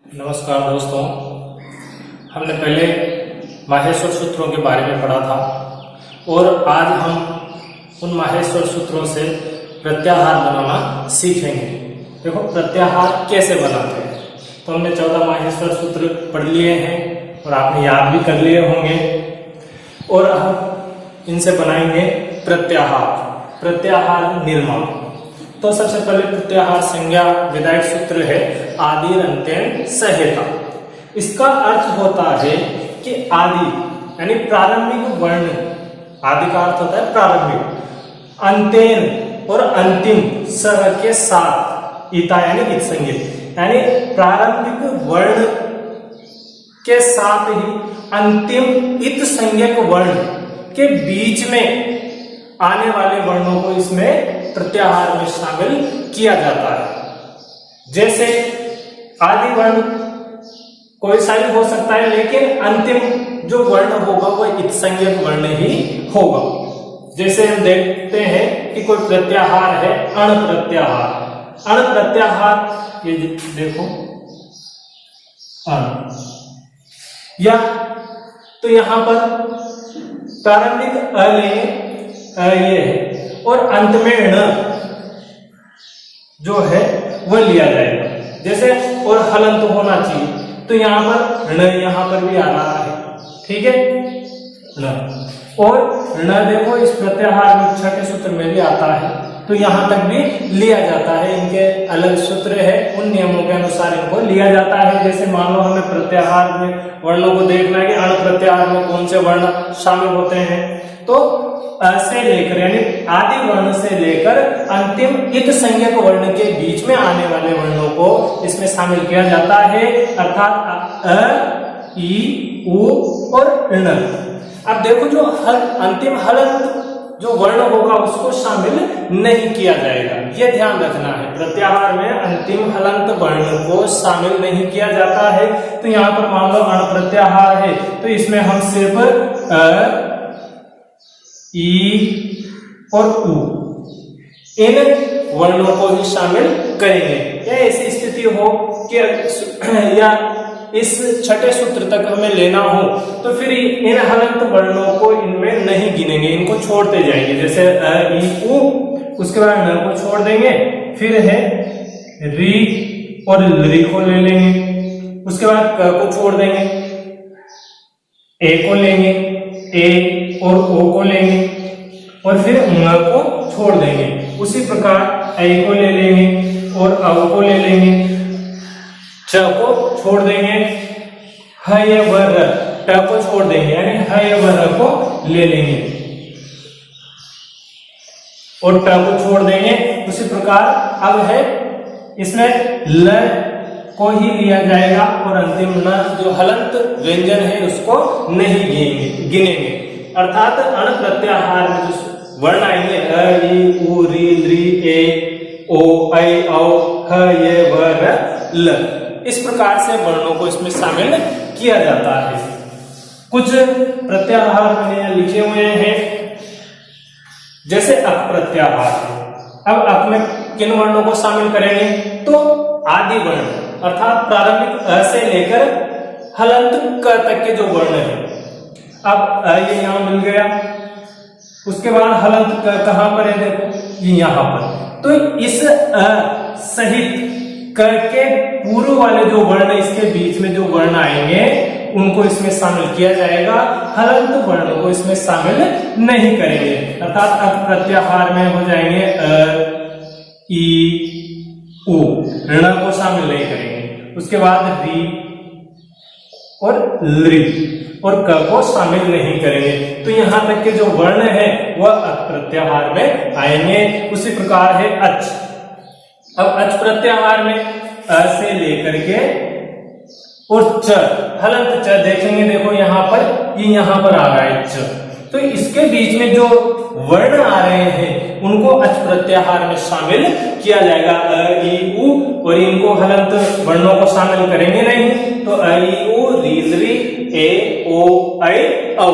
नमस्कार दोस्तों, हमने पहले माहेश्वर सूत्रों के बारे में पढ़ा था और आज हम उन माहेश्वर सूत्रों से प्रत्याहार बनाना सीखेंगे। देखो प्रत्याहार कैसे बनाते हैं। तो हमने 14 माहेश्वर सूत्र पढ़ लिए हैं और आपने याद भी कर लिए होंगे और हम इनसे बनाएंगे प्रत्याहार निर्माण। तो सबसे पहले प्रत्याहार संज्ञा विधायक सूत्र है आदि अंत्यन सहेता। इसका अर्थ होता है कि आदि यानी प्रारंभिक वर्ण, आदि का अर्थ होता है प्रारंभिक, अंत्यन और अंतिम सह के साथ ईता यानी इत संज्ञक, यानी प्रारंभिक वर्ण के साथ ही अंतिम इत संज्ञक वर्ण के बीच में आने वाले वर्णों को इसमें प्रत्याहार में शामिल किया जाता है। जैसे आदि वर्ण कोई सा भी हो सकता है, लेकिन अंतिम जो वर्ण होगा वह इत संज्ञक वर्ण ही होगा। जैसे हम देखते हैं कि कोई प्रत्याहार है अण प्रत्याहार। अण प्रत्याहार ये देखो अण, या तो यहां पर प्रारंभिक अ लेंगे, ये है, और अंत में ण जो है वह लिया जाएगा। जैसे और हलंत होना चाहिए, तो यहां पर ण यहां पर भी आ रहा है, ठीक है ण। और ण देखो इस प्रत्याहार में छठे सूत्र में भी आता है, तो यहां तक भी लिया जाता है। इनके अलग सूत्र है, उन नियमों के अनुसार इनको लिया जाता है। जैसे मान लो हमें प्रत्याहार में वर्णों को देखना है कि अण प्रत्याहार में कौन से वर्ण शामिल होते हैं, तो अ से लेकर यानी आदि वर्ण से लेकर अंतिम इत संज्ञक वर्ण के बीच में आने वाले वर्णों को इसमें शामिल किया जाता है, अर्थात अ, ई, उ और ण। अब देखो जो अंतिम हलंत जो वर्ण होगा उसको शामिल नहीं किया जाएगा, यह ध्यान रखना है। प्रत्याहार में अंतिम हलंत वर्ण को शामिल नहीं किया जाता है। तो यहाँ पर मान लो अण प्रत्याहार है, तो इसमें हम सिर्फ अ, ई और उ इन वर्णों को ही शामिल करेंगे। या ऐसी स्थिति हो कि या इस छठे सूत्र तक हमें लेना हो तो फिर इन हलंत वर्णों को इनमें नहीं गिनेंगे, इनको छोड़ते जाएंगे। जैसे अ, ई, उ, उसके बाद न को छोड़ देंगे, फिर है री और ली को ले लेंगे, उसके बाद क को छोड़ देंगे, ए को लेंगे, ए और ओ को लेंगे, और फिर म को छोड़ देंगे। उसी प्रकार ऐ को ले लेंगे और अव को ले लेंगे, च को छोड़ देंगे, ह य व र, ट को छोड़ देंगे, यानी ह य व र को ले लेंगे और ट को छोड़ देंगे। उसी प्रकार अब है इसमें ल को ही लिया जाएगा और अंतिम न जो हलंत व्यंजन है उसको नहीं गिनेंगे। अर्थात अण प्रत्याहार में जो वर्ण आएंगे अ, ई, उ, री, ली, ए, ओ, ऐ, औ, ह, य, व, र, ल, इस प्रकार से वर्णों को इसमें शामिल किया जाता है। कुछ प्रत्याहार मैंने यहाँ लिखे हुए हैं, जैसे अप प्रत्याहार है। अब अप में किन वर्णों को शामिल करेंगे, तो आदि वर्ण अर्थात प्रारंभिक अ से लेकर हलंत क तक के जो वर्ण है। अब ये यहां मिल गया, उसके बाद हलंत कहां पर है, देखो ये यहां पर। तो इस अ सहित क के पूर्व वाले जो वर्ण, इसके बीच में जो वर्ण आएंगे उनको इसमें शामिल किया जाएगा, हलंत वर्ण को इसमें शामिल नहीं करेंगे। अर्थात अप प्रत्याहार में हो जाएंगे अ, ई, उ, ऋण को शामिल नहीं करेंगे। उसके बाद री और ली और क को शामिल नहीं करेंगे। तो यहां तक के जो वर्ण है वह अच प्रत्याहार में आएंगे। उसी प्रकार है अच। अब अच प्रत्याहार में अ से लेकर के और च, हलंत च देखेंगे, देखो यहां पर ये यहां पर आ रहा है च, तो इसके बीच में जो वर्ण आ रहे हैं उनको अच प्रत्याहार में शामिल किया जाएगा। अ, ई, उ, और इनको हलंत वर्णों को शामिल करेंगे नहीं, तो अ, ई, उ, री, ली, ए, ओ, ऐ, औ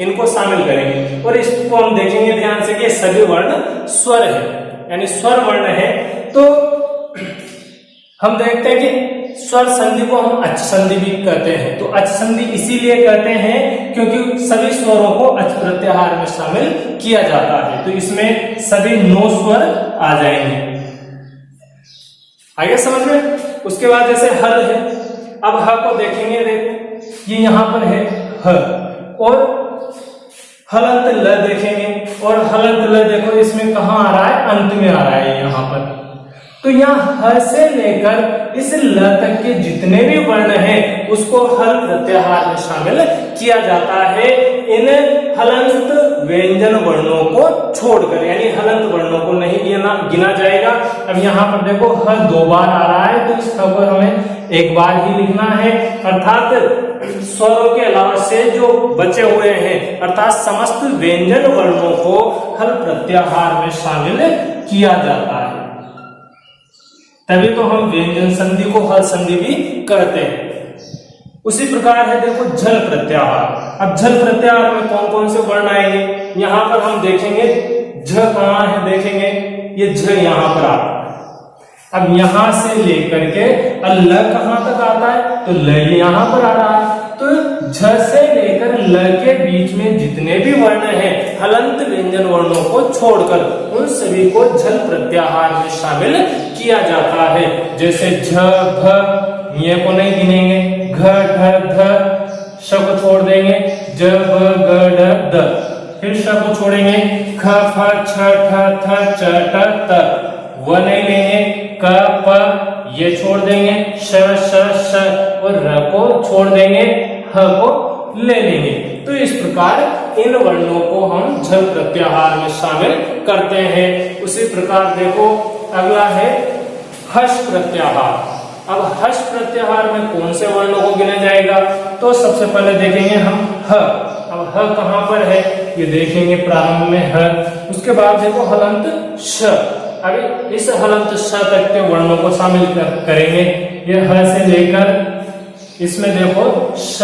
इनको शामिल करेंगे। और इसको हम देखेंगे ध्यान से कि सभी वर्ण स्वर है, यानी स्वर वर्ण है। तो हम देखते हैं कि स्वर संधि को हम अच संधि भी कहते हैं। तो अच संधि इसीलिए कहते हैं क्योंकि सभी स्वरों को अच प्रत्याहार में शामिल किया जाता है। तो इसमें सभी 9 स्वर आ जाएंगे। आगे समझ में। उसके बाद जैसे हल है, अब ह को देखेंगे, देखो ये यहां पर है ह, और हलंत ल देखेंगे, और हलंत ल देखो इसमें कहां आ रहा है, अंत में आ रहा है यहां पर। तो यहाँ ह से लेकर इस ल तक के जितने भी वर्ण हैं उसको हल प्रत्याहार में शामिल किया जाता है, इन हलंत व्यंजन वर्णों को छोड़कर, यानी हलंत वर्णों को नहीं गिना जाएगा। अब यहाँ पर देखो ह 2 बार आ रहा है, तो इस ह को हमें 1 बार ही लिखना है, अर्थात स्वरों के अलावा से जो बचे हुए हैं अर्थात समस्त व्यंजन वर्णों को हल प्रत्याहार में शामिल किया जाता है। तभी तो हम व्यंजन संधि को हल संधि भी कहते हैं। उसी प्रकार है देखो झल प्रत्याहार। अब झल प्रत्याहार में कौन कौन से वर्ण आएंगे, यहां पर हम देखेंगे झ कहां है, देखेंगे ये झ यहां पर आता है। अब यहां से लेकर के ल कहां तक आता है, तो ल यहां पर आ रहा है। तो झ से लेकर ल के बीच में जितने भी वर्ण हैं हलंत व्यंजन वर्णों को छोड़कर उन सभी को झल प्रत्याहार में शामिल किया जाता है। जैसे झ भ ये को नहीं गिनेंगे, घ ढ ध, श को छोड़ देंगे, ज ब ग ड द, फिर श को छोड़ेंगे, ख फ छ ठ थ च ट त, व नहीं लेंगे, क प ये छोड़ देंगे, श श श और र को छोड़ देंगे, ह को ले लेंगे। तो इस प्रकार इन वर्णों को हम झल प्रत्याहार में शामिल करते हैं। उसी प्रकार देखो अगला है हर्ष प्रत्याहार। अब हर्ष प्रत्याहार में कौन से वर्णों को गिना जाएगा, तो सबसे पहले देखेंगे हम ह। अब ह कहां पर है, ये देखेंगे प्रारंभ में ह, उसके बाद देखो हलंत श। अभी इस हलंत श तक के वर्णों को शामिल करेंगे। ये ह से लेकर इसमें देखो श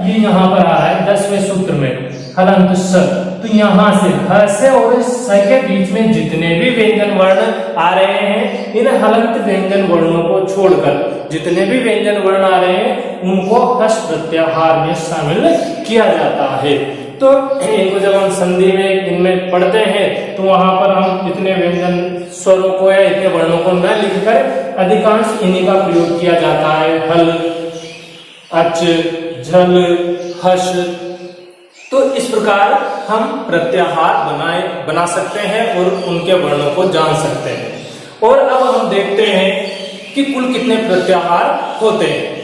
ये यहां पर आ रहा है 10वें सूत्र में हलंत श। तो यहां से ह से और स के बीच में जितने भी व्यंजन वर्ण आ रहे हैं इन हलंत व्यंजन वर्णों को छोड़कर जितने भी व्यंजन वर्ण आ रहे हैं उनको हर्ष प्रत्याहार में शामिल किया जाता है। तो इनको जब हम संधि में इनमें पढ़ते हैं तो वहां पर हम इतने व्यंजन स्वरों को या इतने वर्णों को न लिखकर अधिकांश इन्हीं का प्रयोग किया जाता है, हल, अच, झल, हर्ष। तो इस प्रकार हम प्रत्याहार बना सकते हैं और उनके वर्णों को जान सकते हैं। और अब हम देखते हैं कि कुल कितने प्रत्याहार होते हैं।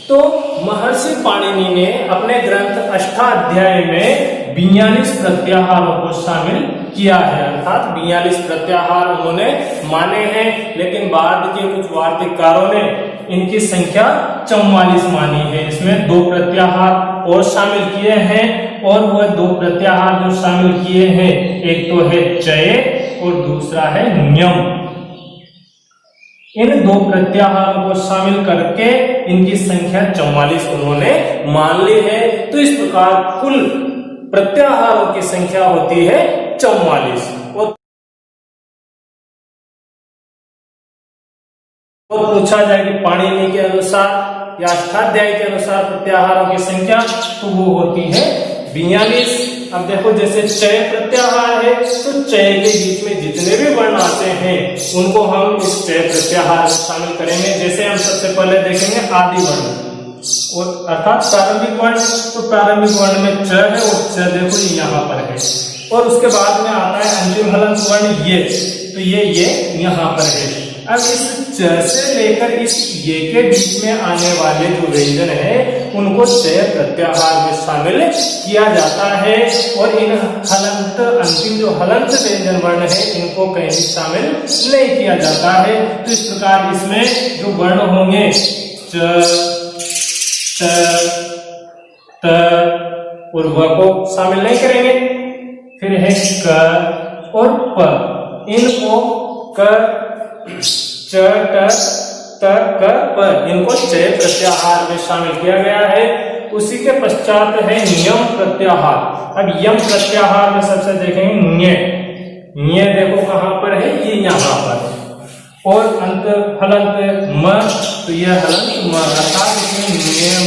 तो महर्षि पाणिनि ने अपने ग्रंथ अष्टाध्याय में 42 प्रत्याहारों को शामिल किया है, अर्थात 42 प्रत्याहार उन्होंने माने हैं, लेकिन बाद के कुछ वार्तिककारों ने इनकी संख्या 44 मानी है। इसमें 2 प्रत्याहार और शामिल किए हैं, और वह 2 प्रत्याहार जो शामिल किए हैं एक तो है चय और दूसरा है नियम। इन 2 प्रत्याहारों को शामिल करके इनकी संख्या 44 उन्होंने मान ली है। तो इस प्रकार कुल प्रत्याहारों की संख्या होती है 44। और पूछा जाए कि पाणिनि के अनुसार या अष्टाध्यायी के अनुसार प्रत्याहारों की संख्या, तो वो होती है 42। अब देखो जैसे चय प्रत्याहार है तो चय के बीच में जितने भी वर्ण आते हैं उनको हम इस चय प्रत्याहार में शामिल करेंगे। जैसे हम सबसे पहले देखेंगे आदि वर्ण और अर्थात प्रारंभिक वर्ण। तो प्रारंभिक वर्ण में च है और च देखो ये यहाँ पर है, और उसके बाद में आता है अंतिम हलंत वर्ण ये, तो ये यहाँ पर है। अब इस च से लेकर इस ये के बीच में आने वाले जो व्यंजन है उनको चय प्रत्याहार में शामिल किया जाता है, और इन हलंत अंतिम जो हलंत व्यंजन वर्ण है इनको कहीं शामिल नहीं किया जाता है। तो इस प्रकार इसमें जो वर्ण होंगे च, ट, त और व को शामिल नहीं करेंगे। फिर है क और प, इनको क, च, ट, त, क, प इनको चय प्रत्याहार में शामिल किया गया है। उसी के पश्चात है नियम प्रत्याहार। अब यम प्रत्याहार में सबसे देखेंगे न्य। न्य देखो कहां पर है, ये यहाँ पर। और अंत हलंत म, तो यह हलंत म, अर्थात इसमें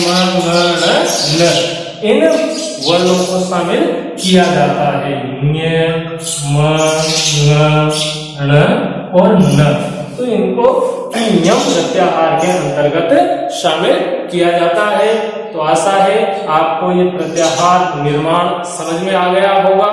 न इन वर्णों को शामिल किया जाता है। न्य, म, न और न, तो इनको यम प्रत्याहार के अंतर्गत शामिल किया जाता है। तो आशा है आपको ये प्रत्याहार निर्माण समझ में आ गया होगा।